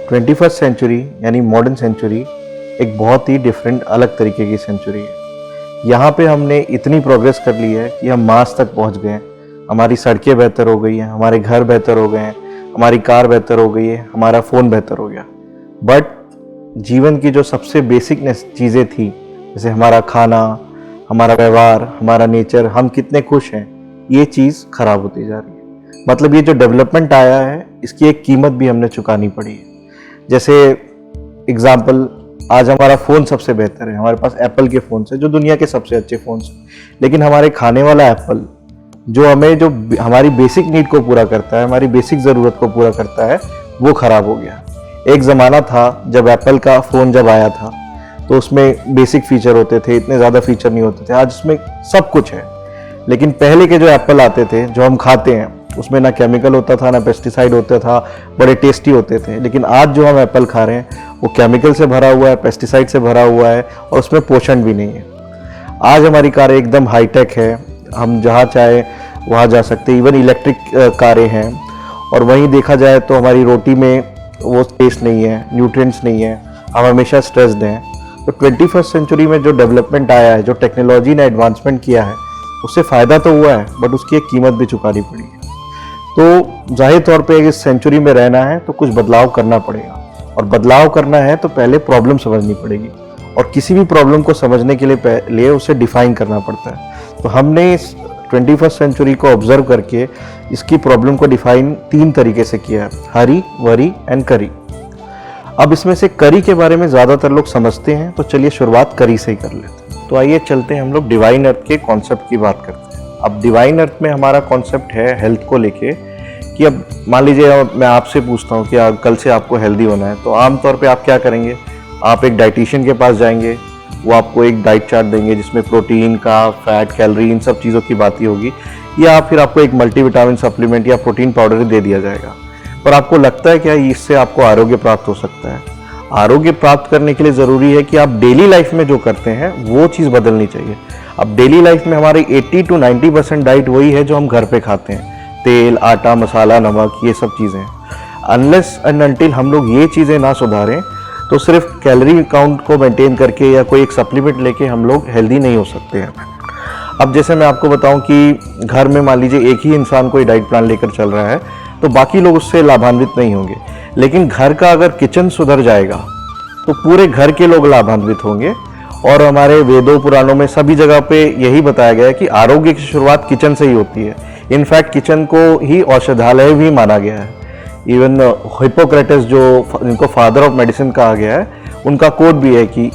21st century यानी modern century एक बहुत ही डिफरेंट अलग तरीके की सेंचुरी है। यहाँ पे हमने इतनी प्रोग्रेस कर ली है कि हम मार्स तक पहुँच गए। हमारी सड़कें बेहतर हो गई हैं, हमारे घर बेहतर हो गए हैं, हमारी कार बेहतर हो गई है, हमारा फ़ोन बेहतर हो गया। बट जीवन की जो सबसे बेसिक चीज़ें थी, जैसे हमारा खाना, हमारा व्यवहार, हमारा नेचर, हम कितने खुश हैं, ये चीज़ खराब होती जा रही है। मतलब ये जो डेवलपमेंट आया है, इसकी एक कीमत भी हमने चुकानी पड़ी है। जैसे एग्जाम्पल, आज हमारा फ़ोन सबसे बेहतर है, हमारे पास एप्पल के फ़ोन है जो दुनिया के सबसे अच्छे फ़ोन हैं, लेकिन हमारे खाने वाला एप्पल जो हमारी बेसिक नीड को पूरा करता है, हमारी बेसिक ज़रूरत को पूरा करता है, वो ख़राब हो गया। एक ज़माना था जब एप्पल का फ़ोन जब आया था तो उसमें बेसिक फीचर होते थे, इतने ज़्यादा फीचर नहीं होते थे। आज उसमें सब कुछ है, लेकिन पहले के जो एप्पल आते थे जो हम खाते हैं, उसमें ना केमिकल होता था, ना पेस्टिसाइड होता था, बड़े टेस्टी होते थे। लेकिन आज जो हम एप्पल खा रहे हैं वो केमिकल से भरा हुआ है, पेस्टिसाइड से भरा हुआ है और उसमें पोषण भी नहीं है। आज हमारी कारें एकदम हाईटेक है, हम जहाँ चाहे वहाँ जा सकते हैं, इवन इलेक्ट्रिक कारें हैं। और वहीं देखा जाए तो हमारी रोटी में वो टेस्ट नहीं है, न्यूट्रिएंट्स नहीं है, हम हमेशा स्ट्रेस्ड हैं। तो 21st सेंचुरी में जो डेवलपमेंट आया है, जो टेक्नोलॉजी ने एडवांसमेंट किया है, उससे फ़ायदा तो हुआ है, बट उसकी एक कीमत भी चुकानी पड़ी है। तो जाहिर तौर पे इस सेंचुरी में रहना है तो कुछ बदलाव करना पड़ेगा, और बदलाव करना है तो पहले प्रॉब्लम समझनी पड़ेगी, और किसी भी प्रॉब्लम को समझने के लिए उसे डिफाइन करना पड़ता है। तो हमने इस 21st सेंचुरी को ऑब्जर्व करके इसकी प्रॉब्लम को डिफाइन 3 तरीके से किया है: हरी, वरी एंड करी। अब इसमें से करी के बारे में ज़्यादातर लोग समझते हैं, तो चलिए शुरुआत करी से ही कर लेते हैं। तो आइए चलते हैं हम लोग डिवाइन अर्थ के कॉन्सेप्ट की बात करते हैं। अब डिवाइन अर्थ में हमारा कॉन्सेप्ट है हेल्थ को लेके, कि अब मान लीजिए मैं आपसे पूछता हूँ कि कल से आपको हेल्दी होना है, तो आमतौर पे आप क्या करेंगे? आप एक डाइटिशियन के पास जाएंगे, वो आपको एक डाइट चार्ट देंगे जिसमें प्रोटीन का, फैट, कैलोरी, इन सब चीज़ों की बात ही होगी, या फिर आपको एक मल्टीविटामिन सप्लीमेंट या प्रोटीन पाउडर दे दिया जाएगा। पर आपको लगता है क्या इससे आपको आरोग्य प्राप्त हो सकता है? आरोग्य प्राप्त करने के लिए ज़रूरी है कि आप डेली लाइफ में जो करते हैं वो चीज़ बदलनी चाहिए। अब डेली लाइफ में हमारी 80 to 90% डाइट वही है जो हम घर पे खाते हैं, तेल, आटा, मसाला, नमक, ये सब चीज़ें। अनलेस एंड अनटिल हम लोग ये चीज़ें ना सुधारें, तो सिर्फ कैलोरी काउंट को मेंटेन करके या कोई एक सप्लीमेंट लेके हम लोग हेल्दी नहीं हो सकते हैं। अब जैसे मैं आपको बताऊं कि घर में मान लीजिए एक ही इंसान कोई डाइट प्लान लेकर चल रहा है, तो बाकी लोग उससे लाभान्वित नहीं होंगे। लेकिन घर का अगर किचन सुधर जाएगा तो पूरे घर के लोग लाभान्वित होंगे। और हमारे वेदों पुराणों में सभी जगह पे यही बताया गया है कि आरोग्य की शुरुआत किचन से ही होती है। इनफैक्ट किचन को ही औषधालय भी माना गया है। इवन हिप्पोक्रेटस, जो इनको फादर ऑफ मेडिसिन कहा गया है, उनका कोट भी है कि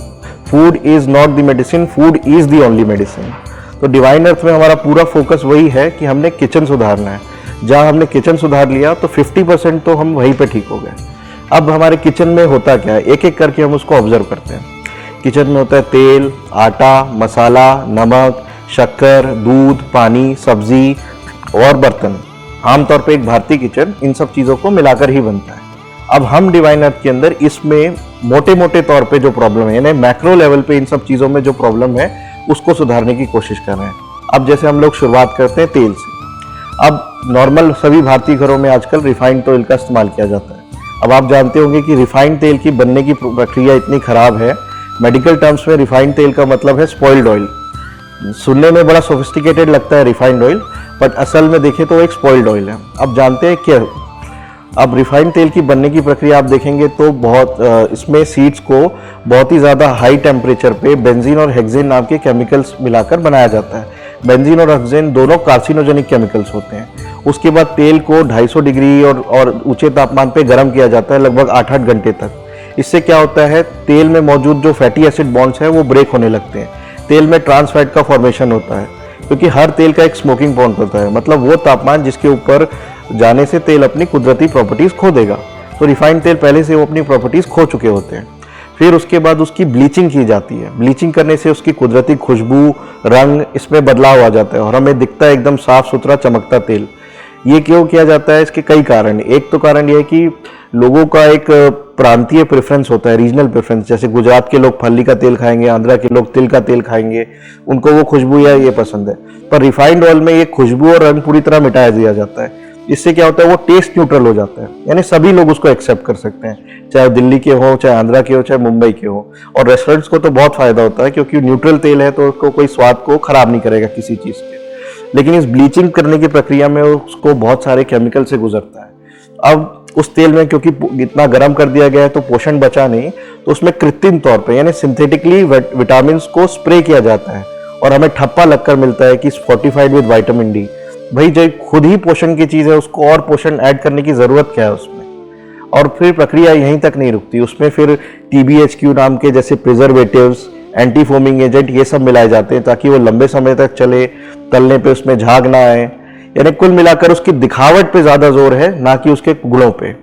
food is not the medicine, food is the only medicine. तो डिवाइन अर्थ में हमारा पूरा फोकस वही है कि हमने किचन सुधारना है। जहाँ हमने किचन सुधार लिया तो 50% तो हम वहीं पे ठीक हो गए। अब हमारे किचन में होता क्या है, एक एक करके हम उसको ऑब्जर्व करते हैं। किचन में होता है तेल, आटा, मसाला, नमक, शक्कर, दूध, पानी, सब्जी और बर्तन। आमतौर पे एक भारतीय किचन इन सब चीज़ों को मिलाकर ही बनता है। अब हम डिवाइन अर्थ के अंदर इसमें मोटे मोटे तौर पे जो प्रॉब्लम है, यानी मैक्रो लेवल पे इन सब चीज़ों में जो प्रॉब्लम है, उसको सुधारने की कोशिश कर रहे हैं। अब जैसे हम लोग शुरुआत करते हैं तेल से। अब नॉर्मल सभी भारतीय घरों में आजकल रिफाइंड ऑयल का इस्तेमाल किया जाता है। अब आप जानते होंगे कि रिफाइंड तेल की बनने की प्रक्रिया इतनी खराब है। मेडिकल टर्म्स में रिफाइंड तेल का मतलब है स्पॉइल्ड ऑयल। सुनने में बड़ा सोफिस्टिकेटेड लगता है रिफाइंड ऑयल, बट असल में देखें तो एक स्पॉइल्ड ऑयल है। अब जानते हैं क्या? अब रिफाइंड तेल की बनने की प्रक्रिया आप देखेंगे तो इसमें सीड्स को बहुत ही ज़्यादा हाई टेम्परेचर पे बेंजीन और हेक्सेन नाम के केमिकल्स मिलाकर बनाया जाता है। बेंजीन और हेक्सेन दोनों कार्सिनोजेनिक केमिकल्स होते हैं। उसके बाद तेल को 250 डिग्री और ऊंचे तापमान पे गर्म किया जाता है लगभग 8-8 घंटे तक। इससे क्या होता है, तेल में मौजूद जो फैटी एसिड बॉन्ड्स हैं वो ब्रेक होने लगते हैं। तेल में ट्रांस फैट का फॉर्मेशन होता है, क्योंकि हर तेल का एक स्मोकिंग पॉइंट होता है, मतलब वो तापमान जिसके ऊपर जाने से तेल अपनी कुदरती प्रॉपर्टीज खो देगा। तो रिफाइंड तेल पहले से वो अपनी प्रॉपर्टीज खो चुके होते हैं। फिर उसके बाद उसकी ब्लीचिंग की जाती है। ब्लीचिंग करने से उसकी कुदरती खुशबू, रंग, इसमें बदलाव आ जाता है और हमें दिखता है एकदम साफ सुथरा चमकता तेल। ये क्यों किया जाता है? इसके कई कारण। एक तो कारण ये है कि लोगों का एक प्रांतीय प्रेफरेंस होता है, रीजनल प्रेफरेंस। जैसे गुजरात के लोग फली का तेल खाएंगे, आंध्रा के लोग तिल का तेल खाएंगे, उनको वो खुशबू या ये पसंद है। पर रिफाइंड ऑयल में ये खुशबू और रंग पूरी तरह मिटाया दिया जाता है। इससे क्या होता है, वो टेस्ट न्यूट्रल हो जाता है, यानी सभी लोग उसको एक्सेप्ट कर सकते हैं, चाहे दिल्ली के हो, चाहे आंध्रा के हो, चाहे मुंबई के हो। और रेस्टोरेंट्स को तो बहुत फायदा होता है क्योंकि न्यूट्रल तेल है तो उसको कोई स्वाद को खराब नहीं करेगा किसी चीज के। लेकिन इस ब्लीचिंग करने की प्रक्रिया में उसको बहुत सारे केमिकल से गुजरता है। अब उस तेल में क्योंकि इतना गर्म कर दिया गया है तो पोषण बचा नहीं, तो उसमें कृत्रिम तौर पे यानी सिंथेटिकली विटामिन को स्प्रे किया जाता है और हमें ठप्पा लगकर मिलता है कि फोर्टिफाइड विद विटामिन डी। भाई जो खुद ही पोषण की चीज है उसको और पोषण ऐड करने की जरूरत क्या है उसमें। और फिर प्रक्रिया यहीं तक नहीं रुकती, उसमें फिर TBHQ नाम के जैसे प्रिजर्वेटिव्स, एंटी फोमिंग एजेंट, ये सब मिलाए जाते हैं ताकि वो लंबे समय तक चले, तलने पे उसमें झाग ना आए। यानी कुल मिलाकर उसकी दिखावट पे ज्यादा जोर है, ना कि उसके गुणों पे।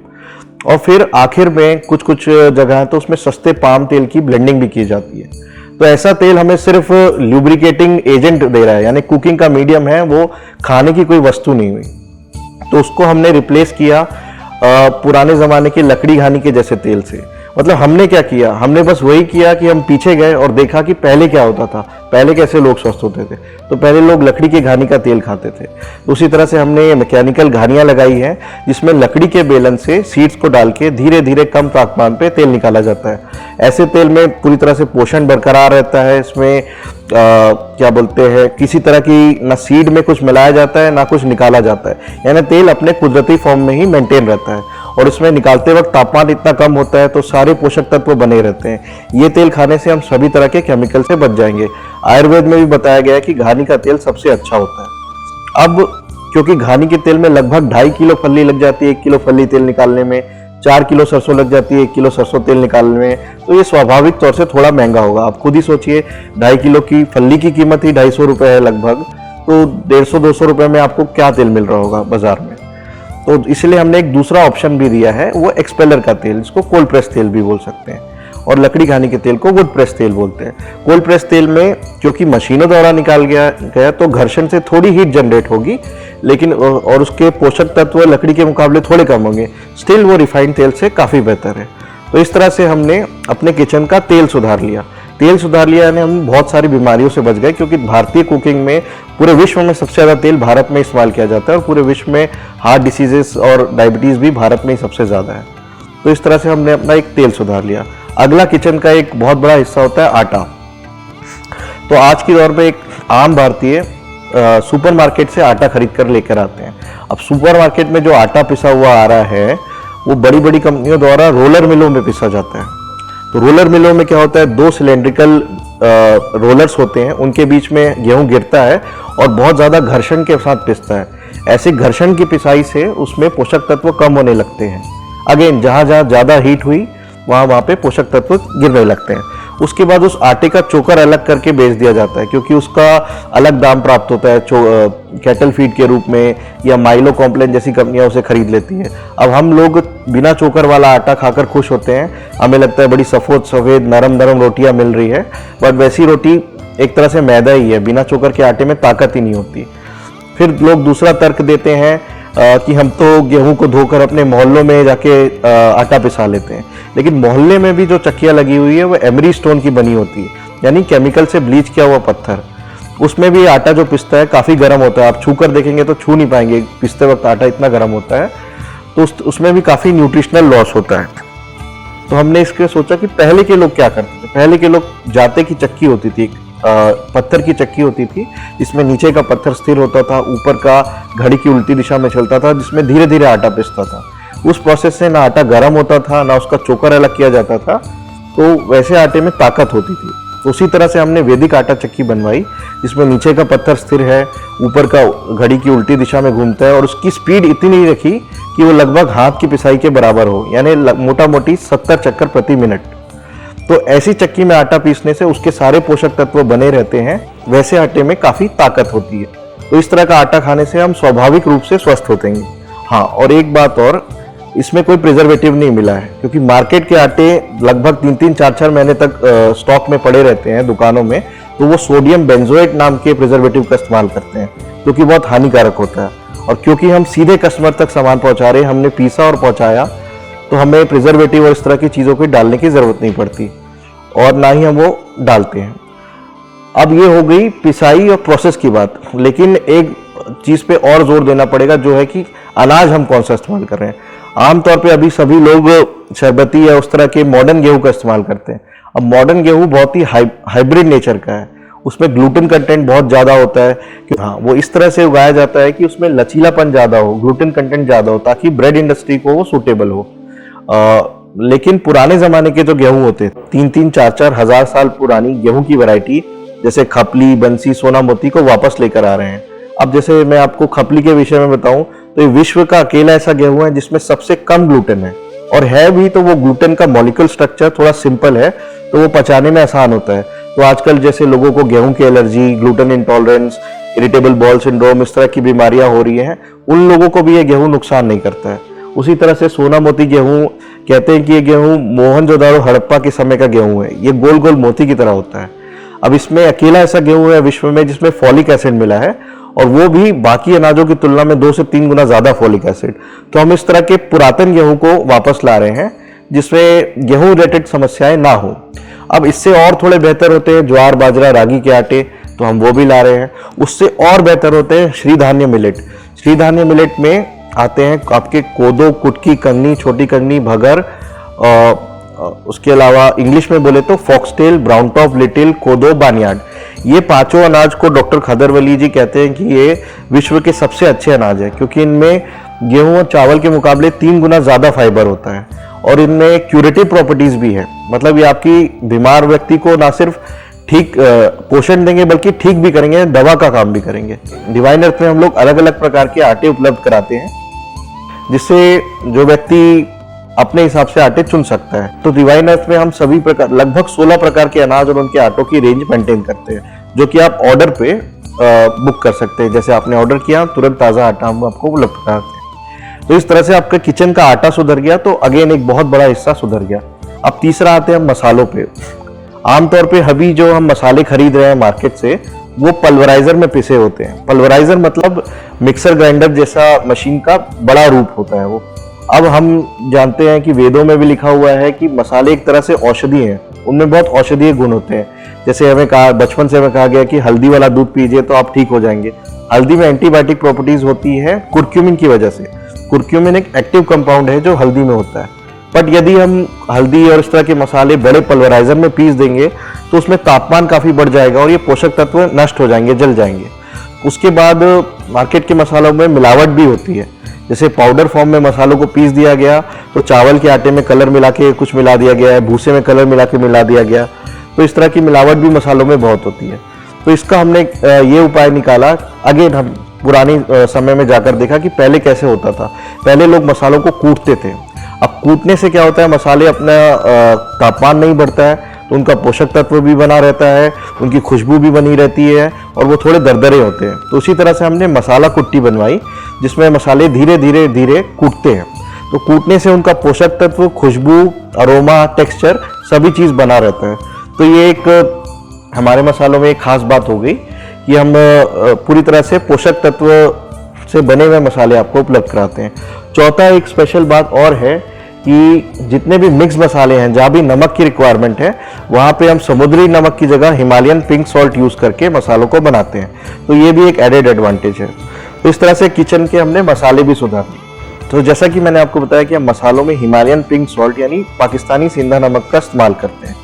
और फिर आखिर में कुछ कुछ जगह तो उसमें सस्ते पाम तेल की ब्लेंडिंग भी की जाती है। तो ऐसा तेल हमें सिर्फ ल्यूब्रिकेटिंग एजेंट दे रहा है, यानी कुकिंग का मीडियम है, वो खाने की कोई वस्तु नहीं हुई। तो उसको हमने रिप्लेस किया पुराने जमाने के लकड़ी घानी के जैसे तेल से। मतलब हमने क्या किया, हमने बस वही किया कि हम पीछे गए और देखा कि पहले क्या होता था, पहले कैसे लोग स्वस्थ होते थे। तो पहले लोग लकड़ी की घानी का तेल खाते थे, उसी तरह से हमने मैकेनिकल घानियां लगाई हैं जिसमें लकड़ी के बेलन से सीड्स को डाल के धीरे धीरे कम तापमान पे तेल निकाला जाता है। ऐसे तेल में पूरी तरह से पोषण बरकरार रहता है। इसमें क्या बोलते हैं, किसी तरह की ना सीड में कुछ मिलाया जाता है ना कुछ निकाला जाता है, यानी तेल अपने कुदरती फॉर्म में ही मेंटेन रहता है। और इसमें निकालते वक्त तापमान इतना कम होता है तो सारे पोषक तत्व बने रहते हैं। ये तेल खाने से हम सभी तरह के केमिकल से बच जाएंगे। आयुर्वेद में भी बताया गया है कि घानी का तेल सबसे अच्छा होता है। अब क्योंकि घानी के तेल में लगभग 2.5 किलो फल्ली लग जाती है 1 किलो फल्ली तेल निकालने में, 4 किलो सरसों लग जाती है 1 किलो सरसों तेल निकालने में, तो ये स्वाभाविक तौर से थोड़ा महंगा होगा। आप खुद ही सोचिए, 2.5 किलो की फल्ली की कीमत ही 250 रुपए है लगभग, तो 150-200 रुपए में आपको क्या तेल मिल रहा होगा बाजार में। तो इसलिए हमने एक दूसरा ऑप्शन भी दिया है, वो एक्सपेलर का तेल, जिसको कोल्ड प्रेस तेल भी बोल सकते हैं, और लकड़ी घानी के तेल को वुड प्रेस तेल बोलते हैं। कोल्ड प्रेस तेल में क्योंकि मशीनों द्वारा निकाल गया तो घर्षण से थोड़ी हीट जनरेट होगी, लेकिन और उसके पोषक तत्व लकड़ी के मुकाबले थोड़े कम होंगे, स्टिल वो रिफाइंड तेल से काफी बेहतर है। तो इस तरह से हमने अपने किचन का तेल सुधार लिया यानी हम बहुत सारी बीमारियों से बच गए, क्योंकि भारतीय कुकिंग में पूरे विश्व में सबसे ज्यादा तेल भारत में इस्तेमाल किया जाता है और पूरे विश्व में हार्ट डिसीजेस और डायबिटीज भी भारत में ही सबसे ज्यादा है। तो इस तरह से हमने अपना एक तेल सुधार लिया। अगला किचन का एक बहुत बड़ा हिस्सा होता है आटा। तो आज के दौर में एक आम भारतीय सुपरमार्केट से आटा खरीद कर लेकर आते हैं। अब सुपरमार्केट में जो आटा पिसा हुआ आ रहा है वो बड़ी बड़ी कंपनियों द्वारा रोलर मिलों में पिसा जाता है। तो रोलर मिलों में क्या होता है, 2 सिलेंड्रिकल रोलर्स होते हैं, उनके बीच में गेहूं गिरता है और बहुत ज्यादा घर्षण के साथ पिसता है। ऐसे घर्षण की पिसाई से उसमें पोषक तत्व कम होने लगते हैं। अगेन जहां जहां ज्यादा हीट हुई वहां पे पोषक तत्व गिरने लगते हैं। उसके बाद उस आटे का चोकर अलग करके बेच दिया जाता है, क्योंकि उसका अलग दाम प्राप्त होता है कैटल फीड के रूप में, या माइलो कॉम्प्लेन जैसी कंपनियां उसे खरीद लेती है। अब हम लोग बिना चोकर वाला आटा खाकर खुश होते हैं, हमें लगता है बड़ी सफेद नरम नरम रोटियां मिल रही है, बट वैसी रोटी एक तरह से मैदा ही है, बिना चोकर के आटे में ताकत ही नहीं होती। फिर लोग दूसरा तर्क देते हैं कि हम तो गेहूं को धोकर अपने मोहल्लों में जाके आटा पिसा लेते हैं, लेकिन मोहल्ले में भी जो चक्कियां लगी हुई है वो एमरी स्टोन की बनी होती है, यानी केमिकल से ब्लीच किया हुआ पत्थर। उसमें भी आटा जो पिसता है काफी गर्म होता है, आप छू कर देखेंगे तो छू नहीं पाएंगे, पिसते वक्त आटा इतना गर्म होता है। तो उसमें भी काफी न्यूट्रिशनल लॉस होता है। तो हमने इसके सोचा कि पहले के लोग क्या करते थे। पहले के लोग जाते की चक्की होती थी, पत्थर की चक्की होती थी, जिसमें नीचे का पत्थर स्थिर होता था, ऊपर का घड़ी की उल्टी दिशा में चलता था, जिसमें धीरे धीरे आटा पिसता था। उस प्रोसेस से ना आटा गर्म होता था, ना उसका चोकर अलग किया जाता था, तो वैसे आटे में ताकत होती थी। तो उसी तरह से हमने वैदिक आटा चक्की बनवाई, जिसमें नीचे का पत्थर स्थिर है, ऊपर का घड़ी की उल्टी दिशा में घूमता है, और उसकी स्पीड इतनी रखी कि वो लगभग हाथ की पिसाई के बराबर हो, यानी मोटा मोटी 70 चक्कर प्रति मिनट। तो ऐसी चक्की में आटा पीसने से उसके सारे पोषक तत्व बने रहते हैं, वैसे आटे में काफी ताकत होती है। तो इस तरह का आटा खाने से हम स्वाभाविक रूप से स्वस्थ होते हैं। हाँ, और एक बात और, इसमें कोई प्रिजर्वेटिव नहीं मिला है, क्योंकि मार्केट के आटे लगभग 3-3, 4-4 महीने तक स्टॉक में पड़े रहते हैं दुकानों में, तो वो सोडियम बेंजोएट नाम के प्रिजर्वेटिव का इस्तेमाल करते हैं, जो कि बहुत हानिकारक होता है। और क्योंकि हम सीधे कस्टमर तक सामान पहुंचा रहे हैं, हमने पीसा और पहुंचाया, तो हमें प्रिजर्वेटिव और इस तरह की चीजों को डालने की जरूरत नहीं पड़ती, और ना ही हम वो डालते हैं। अब ये हो गई पिसाई और प्रोसेस की बात, लेकिन एक चीज़ पे और जोर देना पड़ेगा, जो है कि अनाज हम कौन सा इस्तेमाल कर रहे हैं। आमतौर पे अभी सभी लोग शरबती या उस तरह के मॉडर्न गेहूं का इस्तेमाल करते हैं। अब मॉडर्न गेहूं बहुत ही हाइब्रिड नेचर का है, उसमें ग्लूटेन कंटेंट बहुत ज़्यादा होता है कि हाँ, वो इस तरह से उगाया जाता है कि उसमें लचीलापन ज़्यादा हो, ग्लूटेन कंटेंट ज़्यादा हो, ताकि ब्रेड इंडस्ट्री को वो सूटेबल हो। लेकिन पुराने ज़माने के जो गेहूं होते, 3-3, 4-4 हज़ार साल पुरानी गेहूं की वैरायटी जैसे खपली, बंसी, सोना मोती को वापस लेकर आ रहे हैं। अब जैसे मैं आपको खपली के विषय में बताऊं तो ये विश्व का अकेला ऐसा गेहूं है जिसमें सबसे कम ग्लूटेन है, और है भी तो वो ग्लूटेन का मॉलिक्यूल स्ट्रक्चर थोड़ा सिंपल है, तो वो पचाने में आसान होता है। तो आजकल जैसे लोगों को गेहूं की allergy, gluten intolerance, irritable ball syndrome, इस तरह की बीमारियां हो रही हैं, उन लोगों को भी ये गेहूं नुकसान नहीं करता है। उसी तरह से सोना मोती गेहूं, कहते हैं कि ये गेहूं मोहनजोदाड़ो हड़प्पा के समय का गेहूं है, ये गोल गोल मोती की तरह होता है। अब इसमें अकेला ऐसा गेहूं है विश्व में जिसमें फॉलिक एसिड मिला है, और वो भी बाकी अनाजों की तुलना में 2 से 3 गुना ज्यादा फॉलिक एसिड। तो हम इस तरह के पुरातन गेहूं को वापस ला रहे हैं जिसमें गेहूं रिलेटेड समस्याएं ना हो। अब इससे और थोड़े बेहतर होते हैं ज्वार, बाजरा, रागी के आटे, तो हम वो भी ला रहे हैं। उससे और बेहतर होते हैं श्रीधान्य मिलेट। श्रीधान्य मिलेट में आते हैं आपके कोदो, कुटकी, कंगनी, छोटी कंगनी, भगर, उसके अलावा इंग्लिश में बोले तो फॉक्सटेल, ब्राउन टॉप, लिटिल, कोदो, बानियाड। ये पांचों अनाज को डॉक्टर खदरवली जी कहते हैं कि ये विश्व के सबसे अच्छे अनाज है, क्योंकि इनमें गेहूं और चावल के मुकाबले 3 गुना ज्यादा फाइबर होता है, और इनमें क्यूरेटिव प्रॉपर्टीज भी है। मतलब ये आपकी बीमार व्यक्ति को ना सिर्फ ठीक पोषण देंगे बल्कि ठीक भी करेंगे, दवा का काम भी करेंगे। डिवाइन अर्थ में हम लोग अलग अलग प्रकार के आटे उपलब्ध कराते हैं, जिससे जो व्यक्ति अपने हिसाब से आटे चुन सकता है। तो डिवाइन अर्थ में हम सभी प्रकार, लगभग 16 प्रकार के अनाज और उनके आटों की रेंज मेंटेन करते हैं, जो कि आप ऑर्डर पे बुक कर सकते हैं। जैसे आपने ऑर्डर किया, तुरंत ताज़ा आटा हम आपको उपलब्ध कराते हैं। तो इस तरह से आपका किचन का आटा सुधर गया, तो अगेन एक बहुत बड़ा हिस्सा सुधर गया। अब तीसरा आते हैं मसालों पे। आमतौर पे अभी जो हम मसाले खरीद रहे हैं मार्केट से, वो पल्वराइजर में पिसे होते हैं। पल्वराइजर मतलब मिक्सर ग्राइंडर जैसा मशीन का बड़ा रूप होता है वो। अब हम जानते हैं कि वेदों में भी लिखा हुआ है कि मसाले एक तरह से औषधि हैं, उनमें बहुत औषधीय गुण होते हैं। जैसे हमें कहा, बचपन से हमें कहा गया कि हल्दी वाला दूध पीजिए तो आप ठीक हो जाएंगे। हल्दी में एंटीबायोटिक प्रॉपर्टीज होती है कुर्क्यूमिन की वजह से। कुर्क्यूमिन एक एक्टिव कंपाउंड है जो हल्दी में होता है, बट यदि हम हल्दी और इस तरह के मसाले बड़े पल्वराइजर में पीस देंगे तो उसमें तापमान काफी बढ़ जाएगा और ये पोषक तत्व नष्ट हो जाएंगे, जल जाएंगे। उसके बाद मार्केट के मसालों में मिलावट भी होती है। जैसे पाउडर फॉर्म में मसालों को पीस दिया गया तो चावल के आटे में कलर मिला के कुछ मिला दिया गया है, भूसे में कलर मिला के मिला दिया गया, तो इस तरह की मिलावट भी मसालों में बहुत होती है। तो इसका हमने ये उपाय निकाला। अगेन हम पुरानी समय में जाकर देखा कि पहले कैसे होता था। पहले लोग मसालों को कूटते थे। अब कूटने से क्या होता है, मसाले अपना तापमान नहीं बढ़ता है, तो उनका पोषक तत्व भी बना रहता है, उनकी खुशबू भी बनी रहती है और वो थोड़े दरदरे होते हैं। तो उसी तरह से हमने मसाला कुट्टी बनवाई जिसमें मसाले धीरे धीरे धीरे कूटते हैं। तो कूटने से उनका पोषक तत्व, खुशबू, अरोमा, टेक्सचर सभी चीज़ बना रहता है। तो ये एक हमारे मसालों में एक खास बात हो गई कि हम पूरी तरह से पोषक तत्व से बने हुए मसाले आपको उपलब्ध कराते हैं। चौथा एक स्पेशल बात और है कि जितने भी मिक्स मसाले हैं, जहाँ भी नमक की रिक्वायरमेंट है, वहाँ पे हम समुद्री नमक की जगह हिमालयन पिंक सॉल्ट यूज़ करके मसालों को बनाते हैं। तो ये भी एक एडेड एडवांटेज है। तो इस तरह से किचन के हमने मसाले भी सुधार दिए। तो जैसा कि मैंने आपको बताया कि हम मसालों में हिमालयन पिंक सॉल्ट यानी पाकिस्तानी सिंधा नमक का इस्तेमाल करते हैं।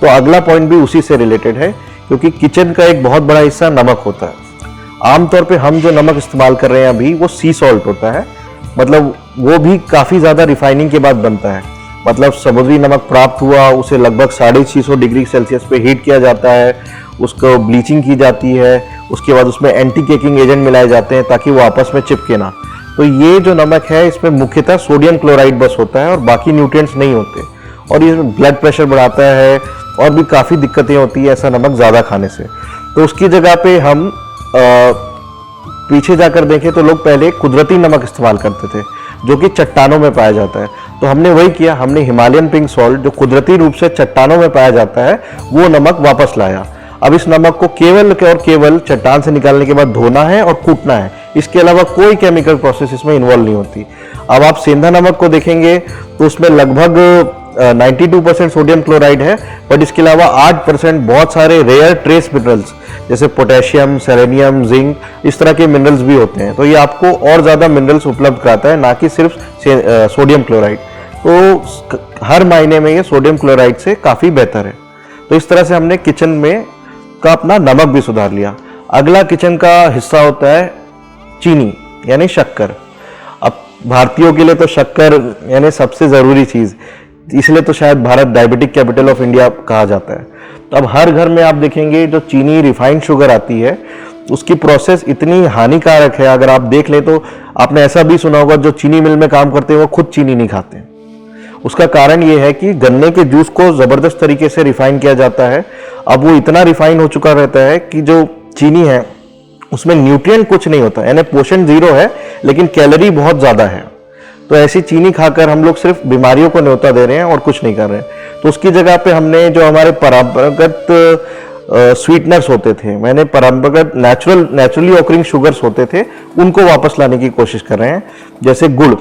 तो अगला पॉइंट भी उसी से रिलेटेड है, क्योंकि किचन का एक बहुत बड़ा हिस्सा नमक होता है। आमतौर पे हम जो नमक इस्तेमाल कर रहे हैं अभी, वो सी सॉल्ट होता है। मतलब वो भी काफ़ी ज़्यादा रिफाइनिंग के बाद बनता है। मतलब समुद्री नमक प्राप्त हुआ, उसे लगभग 650 डिग्री सेल्सियस पे हीट किया जाता है, उसको ब्लीचिंग की जाती है, उसके बाद उसमें एंटी केकिंग एजेंट मिलाए जाते हैं ताकि वो आपस में चिपके ना। तो ये जो नमक है, इसमें मुख्यतः सोडियम क्लोराइड बस होता है और बाकी न्यूट्रिएंट्स नहीं होते, और ये ब्लड प्रेशर बढ़ाता है और भी काफ़ी दिक्कतें होती है ऐसा नमक ज़्यादा खाने से। तो उसकी जगह पे हम पीछे जाकर देखें तो लोग पहले कुदरती नमक इस्तेमाल करते थे, जो कि चट्टानों में पाया जाता है। तो हमने वही किया, हमने हिमालयन पिंक सॉल्ट जो कुदरती रूप से चट्टानों में पाया जाता है, वो नमक वापस लाया। अब इस नमक को केवल और केवल चट्टान से निकालने के बाद धोना है और कूटना है। इसके अलावा कोई केमिकल प्रोसेस इसमें इन्वॉल्व नहीं होती। अब आप सेंधा नमक को देखेंगे तो उसमें लगभग 92% सोडियम क्लोराइड है, बट इसके अलावा 8% बहुत सारे रेयर ट्रेस मिनरल्स जैसे पोटेशियम, सेलेनियम, जिंक, इस तरह के मिनरल्स भी होते हैं। तो ये आपको और ज़्यादा मिनरल्स उपलब्ध कराता है, ना कि सिर्फ सोडियम क्लोराइड। तो हर मायने में ये सोडियम क्लोराइड से काफ़ी बेहतर है। तो इस तरह से हमने किचन में का अपना नमक भी सुधार लिया। अगला किचन का हिस्सा होता है चीनी यानी शक्कर। अब भारतीयों के लिए तो शक्कर यानी सबसे ज़रूरी चीज़, इसलिए तो शायद Bharat diabetic capital of India कहा जाता है। तो अब हर घर में आप देखेंगे जो चीनी रिफाइंड शुगर आती है उसकी प्रोसेस इतनी हानिकारक है। अगर आप देख लें तो आपने ऐसा भी सुना होगा, जो चीनी मिल में काम करते हैं वो खुद चीनी नहीं खाते। उसका कारण ये है कि गन्ने के जूस को ज़बरदस्त तरीके से रिफाइन किया जाता है। अब वो इतना रिफाइन हो चुका रहता है कि जो चीनी है उसमें न्यूट्रिएंट कुछ नहीं होता, यानी पोषण जीरो है लेकिन कैलोरी बहुत ज़्यादा है। तो ऐसी चीनी खाकर हम लोग सिर्फ बीमारियों को न्योता दे रहे हैं और कुछ नहीं कर रहे हैं। तो उसकी जगह पे हमने जो हमारे परंपरागत स्वीटनर्स होते थे, मैंने परंपरागत नेचुरली ऑकरिंग शुगर्स होते थे, उनको वापस लाने की कोशिश कर रहे हैं। जैसे गुड़,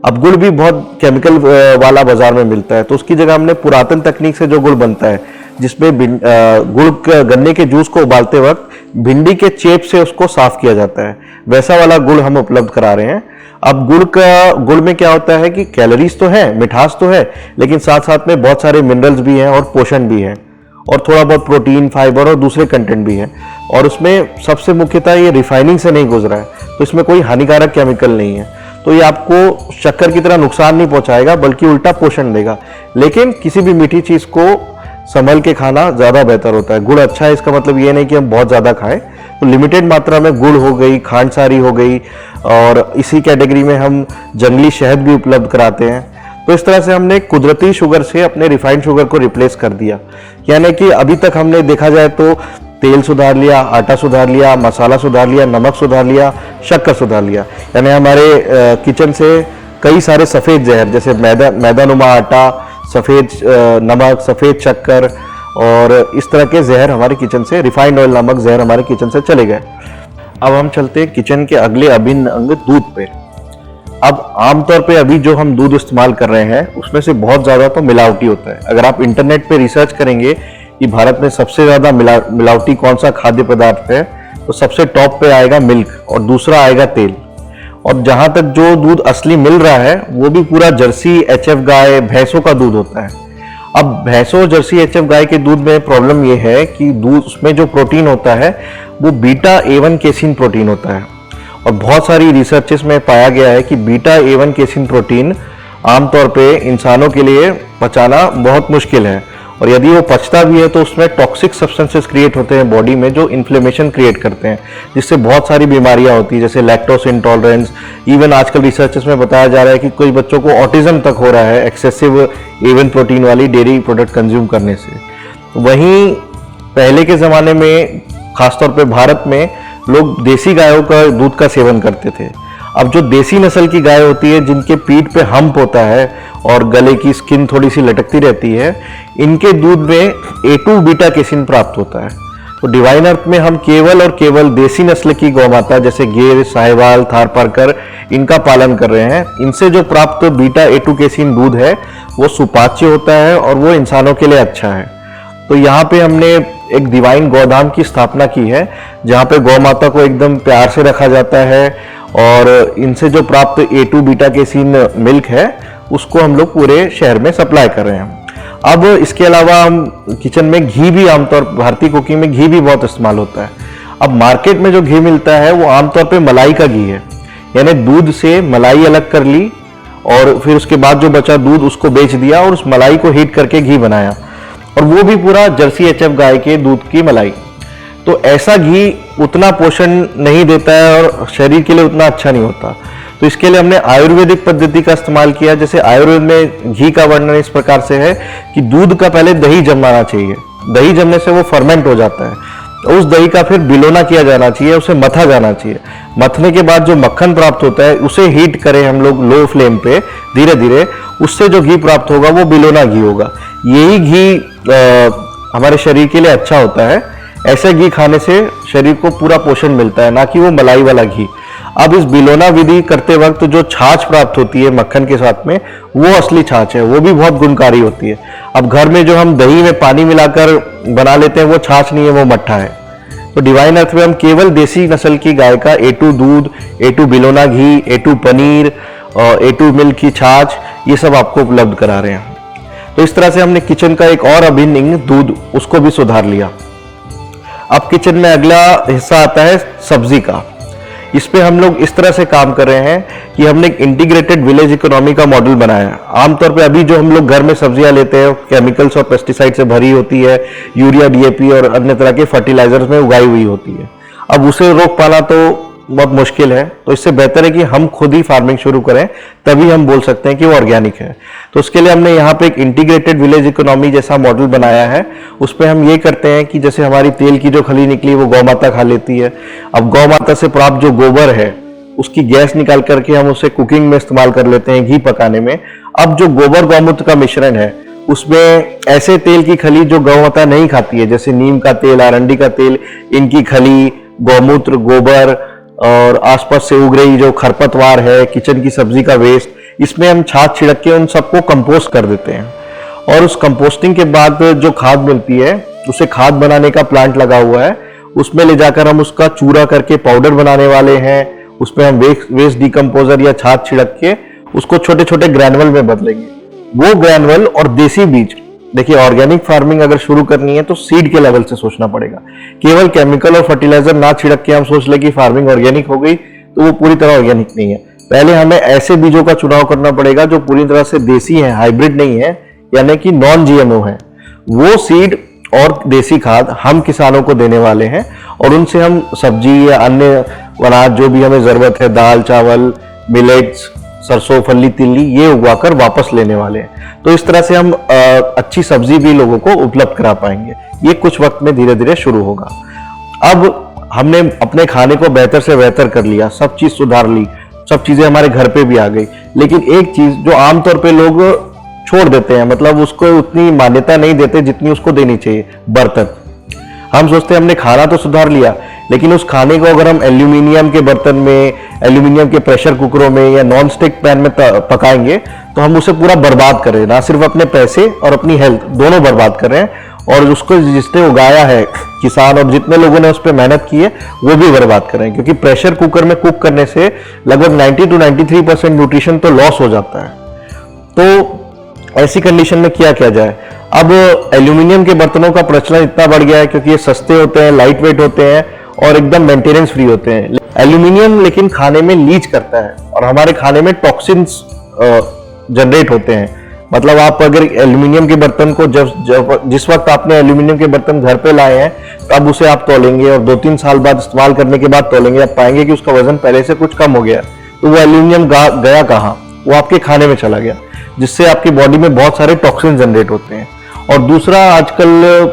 अब गुड़ भी बहुत केमिकल वाला बाजार में मिलता है, तो उसकी जगह हमने पुरातन तकनीक से जो गुड़ बनता है, जिसमें गुड़ गन्ने के जूस को उबालते वक्त भिंडी के चेप से उसको साफ किया जाता है, वैसा वाला गुड़ हम उपलब्ध करा रहे हैं। अब गुड़ में क्या होता है कि कैलोरीज तो है, मिठास तो है, लेकिन साथ साथ में बहुत सारे मिनरल्स भी हैं और पोषण भी है, और थोड़ा बहुत प्रोटीन, फाइबर और दूसरे कंटेंट भी है। और उसमें सबसे मुख्यतः ये रिफाइनिंग से नहीं गुजरा है, तो इसमें कोई हानिकारक केमिकल नहीं है। तो ये आपको शक्कर की तरह नुकसान नहीं पहुंचाएगा, बल्कि उल्टा पोषण देगा। लेकिन किसी भी मीठी चीज को संभल के खाना ज्यादा बेहतर होता है। गुड़ अच्छा है, इसका मतलब ये नहीं कि हम बहुत ज्यादा खाएं। तो लिमिटेड मात्रा में गुड़ हो गई, खांडसारी हो गई, और इसी कैटेगरी में हम जंगली शहद भी उपलब्ध कराते हैं। तो इस तरह से हमने कुदरती शुगर से अपने रिफाइंड शुगर को रिप्लेस कर दिया। यानी कि अभी तक हमने देखा जाए तो तेल सुधार लिया, आटा सुधार लिया, मसाला सुधार लिया, नमक सुधार लिया, शक्कर सुधार लिया। यानी हमारे किचन से कई सारे सफ़ेद जहर, जैसे मैदानुमा आटा, सफ़ेद नमक, सफ़ेद शक्कर और इस तरह के जहर हमारे किचन से, रिफाइंड ऑयल नामक जहर हमारे किचन से चले गए। अब हम चलते हैं किचन के अगले अभिन्न अंग दूध पे। अब आमतौर पे अभी जो हम दूध इस्तेमाल कर रहे हैं उसमें से बहुत ज़्यादा तो मिलावटी होता है। अगर आप इंटरनेट पे रिसर्च करेंगे कि भारत में सबसे ज़्यादा मिलावटी कौन सा खाद्य पदार्थ है, तो सबसे टॉप पे आएगा मिल्क और दूसरा आएगा तेल। और जहाँ तक जो दूध असली मिल रहा है वो भी पूरा जर्सी एचएफ गाय, भैंसों का दूध होता है। अब भैंसों, जर्सी एचएफ गाय के दूध में प्रॉब्लम ये है कि दूध उसमें जो प्रोटीन होता है वो बीटा A1 केसिन प्रोटीन होता है। और बहुत सारी रिसर्चेस में पाया गया है कि बीटा A1 केसिन प्रोटीन आमतौर पे इंसानों के लिए पचाना बहुत मुश्किल है, और यदि वो पचता भी है तो उसमें टॉक्सिक सब्सटेंसेस क्रिएट होते हैं बॉडी में, जो इन्फ्लेमेशन क्रिएट करते हैं, जिससे बहुत सारी बीमारियां होती है, जैसे लैक्टोस इंटॉलरेंस। इवन आजकल रिसर्चेस में बताया जा रहा है कि कोई बच्चों को ऑटिज्म तक हो रहा है एक्सेसिव A1 प्रोटीन वाली डेयरी प्रोडक्ट कंज्यूम करने से। वहीं पहले के ज़माने में खासतौर पे भारत में लोग देसी गायों का दूध का सेवन करते थे। अब जो देसी नस्ल की गाय होती है, जिनके पीठ पे हम्प होता है और गले की स्किन थोड़ी सी लटकती रहती है, इनके दूध में A2 बीटा केसिन प्राप्त होता है। तो डिवाइन अर्थ में हम केवल और केवल देसी नस्ल की गौमाता जैसे गिर, साहिवाल, थारपारकर, इनका पालन कर रहे हैं। इनसे जो प्राप्त बीटा A2 केसिन दूध है वो सुपाच्य होता है और वो इंसानों के लिए अच्छा है। तो यहाँ पे हमने एक डिवाइन गौधाम की स्थापना की है, जहाँ पे गौ माता को एकदम प्यार से रखा जाता है, और इनसे जो प्राप्त A2 बीटा केसिन मिल्क है उसको हम लोग पूरे शहर में सप्लाई कर रहे हैं। अब इसके अलावा हम किचन में घी भी, आमतौर भारतीय कुकिंग में घी भी बहुत इस्तेमाल होता है। अब मार्केट में जो घी मिलता है वो आमतौर पे मलाई का घी है, यानी दूध से मलाई अलग कर ली और फिर उसके बाद जो बचा दूध उसको बेच दिया और उस मलाई को हीट करके घी बनाया, और वो भी पूरा जर्सी एचएफ गाय के दूध की मलाई। तो ऐसा घी उतना पोषण नहीं देता है और शरीर के लिए उतना अच्छा नहीं होता। तो इसके लिए हमने आयुर्वेदिक पद्धति का इस्तेमाल किया। जैसे आयुर्वेद में घी का वर्णन इस प्रकार से है कि दूध का पहले दही जमाना चाहिए, दही जमने से वो फर्मेंट हो जाता है, उस दही का फिर बिलोना किया जाना चाहिए, उसे मथा जाना चाहिए। मथने के बाद जो मक्खन प्राप्त होता है उसे हीट करें हम लोग लो फ्लेम पे धीरे धीरे, उससे जो घी प्राप्त होगा वो बिलोना घी होगा। यही घी हमारे शरीर के लिए अच्छा होता है। ऐसे घी खाने से शरीर को पूरा पोषण मिलता है, ना कि वो मलाई वाला घी। अब इस बिलोना विधि करते वक्त जो छाछ प्राप्त होती है मक्खन के साथ में, वो असली छाछ है, वो भी बहुत गुणकारी होती है। अब घर में जो हम दही में पानी मिलाकर बना लेते हैं वो छाछ नहीं है, वो मट्ठा है। तो डिवाइन अर्थ में हम केवल देसी नस्ल की गाय का A2 दूध, A2 बिलोना घी, A2 पनीर, A2 मिल्क की छाछ, ये सब आपको उपलब्ध करा रहे हैं। तो इस तरह से हमने किचन का एक और अभिन्न अंग दूध, उसको भी सुधार लिया। अब किचन में अगला हिस्सा आता है सब्जी का। इस पे हम लोग इस तरह से काम कर रहे हैं कि हमने एक इंटीग्रेटेड विलेज इकोनॉमी का मॉडल बनाया है। आमतौर पे अभी जो हम लोग घर में सब्जियां लेते हैं केमिकल्स और पेस्टिसाइड से भरी होती है, यूरिया, DAP और अन्य तरह के फर्टिलाइजर्स में उगाई हुई होती है। अब उसे रोक पाना तो बहुत मुश्किल है, तो इससे बेहतर है कि हम खुद ही फार्मिंग शुरू करें, तभी हम बोल सकते हैं कि वो ऑर्गेनिक है। तो उसके लिए हमने यहाँ पे एक इंटीग्रेटेड विलेज इकोनॉमी जैसा मॉडल बनाया है। उस पर हम ये करते हैं कि जैसे हमारी तेल की जो खली निकली वो गौ माता खा लेती है। अब गौ माता से प्राप्त जो गोबर है उसकी गैस निकाल करके हम उसे कुकिंग में इस्तेमाल कर लेते हैं, घी पकाने में। अब जो गोबर गौमूत्र का मिश्रण है उसमें ऐसे तेल की खली जो गौ माता नहीं खाती है, जैसे नीम का तेल, अरंडी का तेल, इनकी खली, गौमूत्र, गोबर और आसपास से उग रही जो खरपतवार है, किचन की सब्जी का वेस्ट, इसमें हम छाछ छिड़क के उन सबको कंपोस्ट कर देते हैं। और उस कंपोस्टिंग के बाद जो खाद मिलती है उसे खाद बनाने का प्लांट लगा हुआ है, उसमें ले जाकर हम उसका चूरा करके पाउडर बनाने वाले हैं। उसमें हम वेस्ट डिकम्पोजर या छाछ छिड़क के उसको छोटे छोटे ग्रैनुअल में बदलेंगे। वो ग्रैनुअल और देसी बीज, देखिए ऑर्गेनिक फार्मिंग अगर शुरू करनी है तो सीड के लेवल से सोचना पड़ेगा। केवल केमिकल और फर्टिलाइजर ना छिड़क के हम सोच ले कि फार्मिंग ऑर्गेनिक हो गई, तो वो पूरी तरह ऑर्गेनिक नहीं है। पहले हमें ऐसे बीजों का चुनाव करना पड़ेगा जो पूरी तरह से देसी है, हाइब्रिड नहीं है, यानी कि नॉन GMO है। वो सीड और देसी खाद हम किसानों को देने वाले हैं और उनसे हम सब्जी या अन्य अनाज जो भी हमें जरूरत है, दाल, चावल, मिलेट्स, सरसों, फली, तिल्ली, ये उगाकर वापस लेने वाले हैं। तो इस तरह से हम अच्छी सब्जी भी लोगों को उपलब्ध करा पाएंगे। ये कुछ वक्त में धीरे धीरे शुरू होगा। अब हमने अपने खाने को बेहतर से बेहतर कर लिया, सब चीज सुधार ली, सब चीजें हमारे घर पे भी आ गई। लेकिन एक चीज जो आमतौर पे लोग छोड़ देते हैं, मतलब उसको उतनी मान्यता नहीं देते जितनी उसको देनी चाहिए, बर्तन। हम सोचते हैं हमने खाना तो सुधार लिया, लेकिन उस खाने को अगर हम एल्यूमिनियम के बर्तन में, एल्यूमिनियम के प्रेशर कुकरों में या नॉन स्टिक पैन में पकाएंगे तो हम उसे पूरा बर्बाद कर रहे हैं। ना सिर्फ अपने पैसे और अपनी हेल्थ दोनों बर्बाद कर रहे हैं, और उसको जिसने उगाया है किसान और जितने लोगों ने उस पर मेहनत की है वो भी बर्बाद कर रहे हैं। क्योंकि प्रेशर कुकर में कुक करने से लगभग 90 to 93% न्यूट्रिशन तो लॉस हो जाता है। तो ऐसी कंडीशन में क्या किया जाए? अब एल्यूमिनियम के बर्तनों का प्रचलन इतना बढ़ गया है क्योंकि ये सस्ते होते हैं, लाइट वेट होते हैं और एकदम मेंटेनेंस फ्री होते हैं। एल्यूमिनियम लेकिन खाने में लीच करता है और हमारे खाने में टॉक्सिन्स जनरेट होते हैं। मतलब आप अगर एल्यूमिनियम के बर्तन को जिस वक्त आपने एल्यूमिनियम के बर्तन घर पे लाए हैं तब उसे आप तोलेंगे और 2-3 साल बाद इस्तेमाल करने के बाद तोलेंगे, आप पाएंगे कि उसका वजन पहले से कुछ कम हो गया। तो वो एल्यूमिनियम गया कहाँ? वो आपके खाने में चला गया, जिससे आपकी बॉडी में बहुत सारे टॉक्सिन जनरेट होते हैं। और दूसरा, आजकल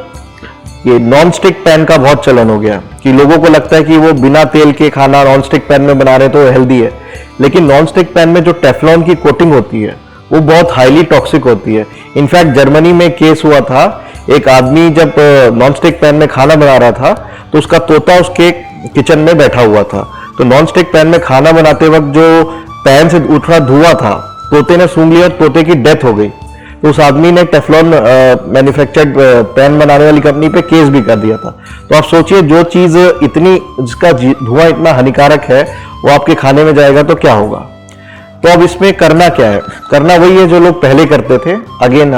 ये नॉन स्टिक पैन का बहुत चलन हो गया कि लोगों को लगता है कि वो बिना तेल के खाना नॉन स्टिक पैन में बना रहे तो हेल्दी है। लेकिन नॉन स्टिक पैन में जो टेफ्लॉन की कोटिंग होती है वो बहुत हाईली टॉक्सिक होती है। इनफैक्ट जर्मनी में केस हुआ था, एक आदमी जब नॉन स्टिक पैन में खाना बना रहा था तो उसका तोता उसके किचन में बैठा हुआ था। तो नॉन स्टिक पैन में खाना बनाते वक्त जो पैन से उठ रहा धुआं था, तोते ने सूंघ लिया और तोते की डेथ हो गई। तो उस आदमी ने टेफ्लॉन मैन्युफैक्चर्ड पैन बनाने वाली कंपनी पे केस भी कर दिया था। तो आप सोचिए, जो चीज इतनी, जिसका धुआं इतना हानिकारक है वो आपके खाने में जाएगा तो क्या होगा? तो अब इसमें करना क्या है? करना वही है जो लोग पहले करते थे। अगेन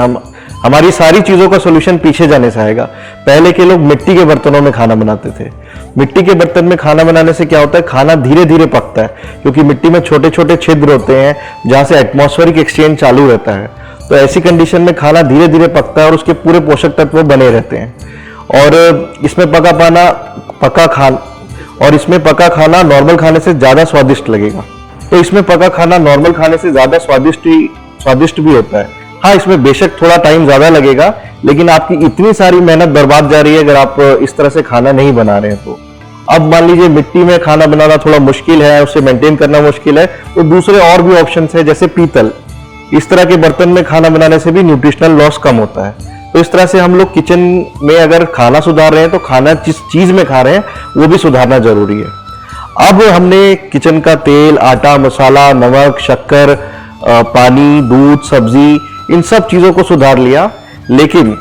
हमारी सारी चीजों का सोल्यूशन पीछे जाने से आएगा। पहले के लोग मिट्टी के बर्तनों में खाना बनाते थे। मिट्टी के बर्तन में खाना बनाने से क्या होता है? खाना धीरे धीरे पकता है, क्योंकि मिट्टी में छोटे छोटे छिद्र होते हैं जहां से एटमॉस्फेरिक एक्सचेंज चालू रहता है। तो ऐसी कंडीशन में खाना धीरे धीरे पकता है और उसके पूरे पोषक तत्व बने रहते हैं। और इसमें पका खाना नॉर्मल खाने से ज्यादा स्वादिष्ट लगेगा। तो इसमें पका खाना नॉर्मल खाने से ज्यादा स्वादिष्ट भी होता है। हाँ, इसमें बेशक थोड़ा टाइम ज्यादा लगेगा, लेकिन आपकी इतनी सारी मेहनत बर्बाद जा रही है अगर आप इस तरह से खाना नहीं बना रहे हैं तो। अब मान लीजिए मिट्टी में खाना बनाना थोड़ा मुश्किल है, उसे मेंटेन करना मुश्किल है, तो दूसरे और भी ऑप्शन है, जैसे पीतल। इस तरह के बर्तन में खाना बनाने से भी न्यूट्रिशनल लॉस कम होता है। तो इस तरह से हम लोग किचन में अगर खाना सुधार रहे हैं तो खाना जिस चीज में खा रहे हैं वो भी सुधारना जरूरी है। अब हमने किचन का तेल, आटा, मसाला, नमक, शक्कर, पानी, दूध, सब्जी, इन सब चीजों को सुधार लिया, लेकिन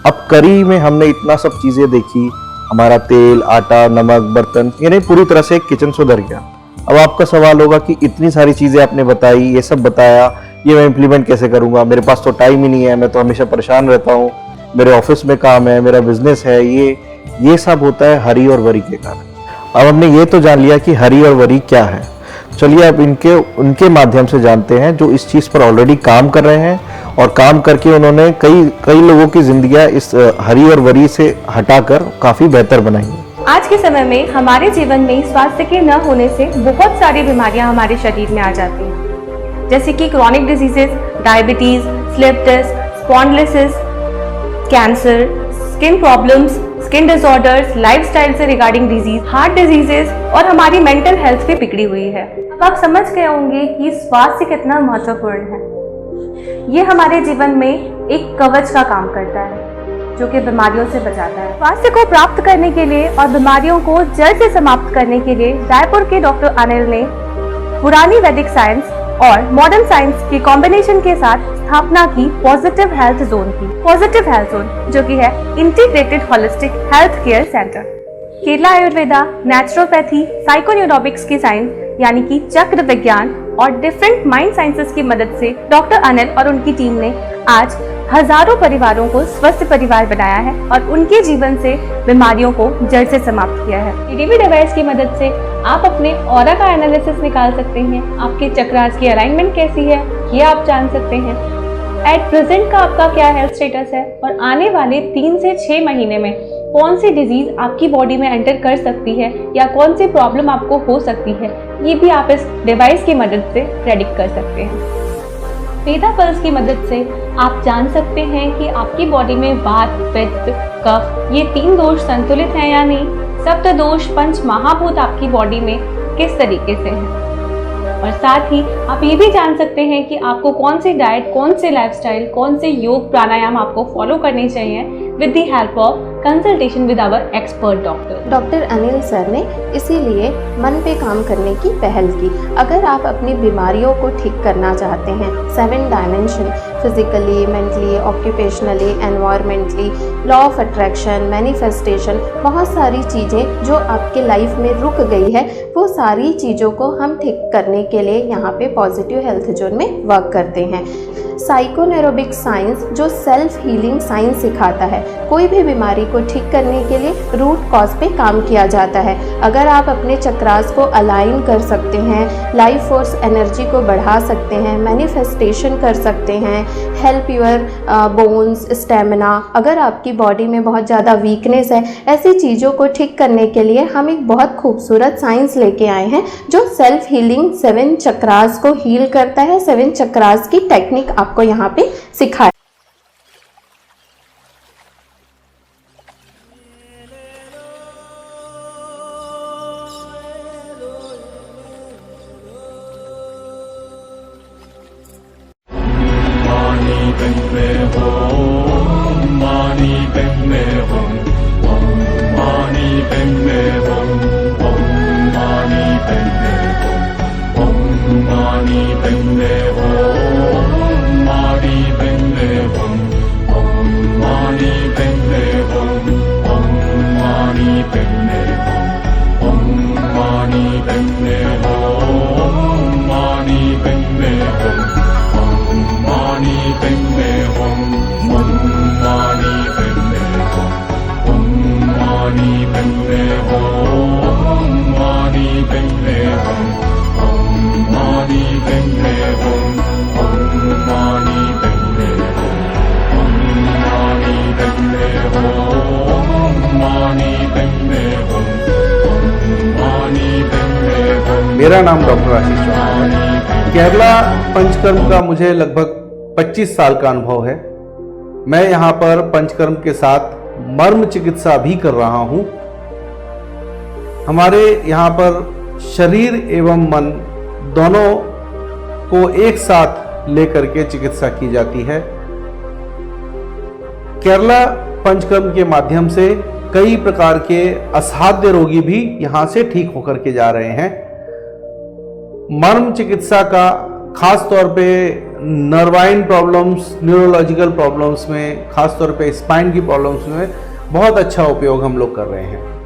अब करी में हमने इतना सब चीजें देखी, हमारा तेल, आटा, नमक, बर्तन, यानी पूरी तरह से किचन सुधर गया। अब आपका सवाल होगा कि इतनी सारी चीजें आपने बताई, ये सब बताया, ये मैं इम्प्लीमेंट कैसे करूंगा, मेरे पास तो टाइम ही नहीं है, मैं तो हमेशा परेशान रहता हूँ, मेरे ऑफिस में काम है, मेरा बिजनेस है, ये सब होता है हरी और वरी के कारण। अब हमने ये तो जान लिया कि हरी और वरी क्या है, चलिए अब उनके माध्यम से जानते हैं जो इस चीज पर ऑलरेडी काम कर रहे हैं और काम करके उन्होंने कई लोगों की जिंदगियां इस हरी और वरी से हटाकर काफी बेहतर बनाई है। आज के समय में हमारे जीवन में स्वास्थ्य के न होने से बहुत सारी बीमारियां हमारे शरीर में आ जाती हैं, जैसे कि chronic diseases, diabetes, slip disc, spondylosis, cancer, skin problems, skin disorders, lifestyle से रिगार्डिंग डिजीज, हार्ट डिजीजेस और हमारी मेंटल हेल्थ भी बिगड़ी हुई है। अब आप समझ गए होंगे कि स्वास्थ्य कितना महत्वपूर्ण है। ये हमारे जीवन में एक कवच का काम करता है जो कि बीमारियों से बचाता है। स्वास्थ्य को प्राप्त करने के लिए और बीमारियों को जड़ से समाप्त करने के लिए रायपुर के डॉक्टर अनिल ने पुरानी वैदिक साइंस और मॉडर्न साइंस के कॉम्बिनेशन के साथ स्थापना की पॉजिटिव हेल्थ जोन की। पॉजिटिव हेल्थ जोन जो कि है integrated holistic health care centre. Kerala Ayurveda, naturopathy, psychoneurobics की साइंस यानी कि चक्र विज्ञान और डिफरेंट माइंड साइंसेस की मदद से डॉक्टर अनिल और उनकी टीम ने आज हजारों परिवारों को स्वस्थ परिवार बनाया है और उनके जीवन से बीमारियों को जड़ से समाप्त किया है। पीडीबी डिवाइस की मदद से आप अपने ऑरा का एनालिसिस निकाल सकते हैं, आपके चक्रास की अलाइनमेंट कैसी है ये आप जान सकते हैं, एट प्रेजेंट का आपका क्या हेल्थ स्टेटस है और आने वाले 3 से 6 महीने में कौन सी डिजीज आपकी बॉडी में एंटर कर सकती है या कौन सी प्रॉब्लम आपको हो सकती है, ये भी आप इस डिवाइस की मदद से प्रेडिक्ट कर सकते हैं। वेदा पल्स की मदद से आप जान सकते हैं कि आपकी बॉडी में वात, पित्त, कफ ये 3 दोष संतुलित हैं या नहीं, सप्त दोष, पंच महाभूत आपकी बॉडी में किस तरीके से हैं। और साथ ही आप ये भी जान सकते हैं कि आपको कौन सी डाइट, कौन से लाइफस्टाइल, कौन से योग प्राणायाम आपको फॉलो करने चाहिए with the help of consultation with our expert doctor. Doctor Anil sir ने इसीलिए मन पे काम करने की पहल की। अगर आप अपनी बीमारियों को ठीक करना चाहते हैं, 7 dimension physically, mentally, occupationally, environmentally, law of attraction, manifestation, बहुत सारी चीज़ें जो आपके लाइफ में रुक गई है वो सारी चीज़ों को हम ठीक करने के लिए यहाँ पे पॉजिटिव हेल्थ जोन में वर्क करते हैं। साइकोन्यूरोबिक साइंस जो सेल्फ हीलिंग साइंस सिखाता है, कोई भी बीमारी को ठीक करने के लिए रूट कॉज पे काम किया जाता है। अगर आप अपने चक्रास को अलाइन कर सकते हैं, लाइफ फोर्स एनर्जी को बढ़ा सकते हैं, मैनिफेस्टेशन कर सकते हैं, हेल्प योर बोन्स, स्टेमिना, अगर आपकी बॉडी में बहुत ज़्यादा वीकनेस है, ऐसी चीज़ों को ठीक करने के लिए हम एक बहुत खूबसूरत साइंस लेके आए हैं जो सेल्फ हीलिंग 7 चक्रास को हील करता है। 7 चक्रास की टेक्निक आपको यहाँ पे सिखाया। मेरा नाम डॉक्टर आशीष चौहान है। केरला पंचकर्म का मुझे लगभग 25 साल का अनुभव है। मैं यहाँ पर पंचकर्म के साथ मर्म चिकित्सा भी कर रहा हूँ। हमारे यहाँ पर शरीर एवं मन दोनों को एक साथ लेकर के चिकित्सा की जाती है। केरला पंचकर्म के माध्यम से कई प्रकार के असाध्य रोगी भी यहाँ से ठीक होकर के जा रहे हैं। मर्म चिकित्सा का खास तौर पे नर्वाइन प्रॉब्लम्स, न्यूरोलॉजिकल प्रॉब्लम्स में, खास तौर पे स्पाइन की प्रॉब्लम्स में बहुत अच्छा उपयोग हम लोग कर रहे हैं।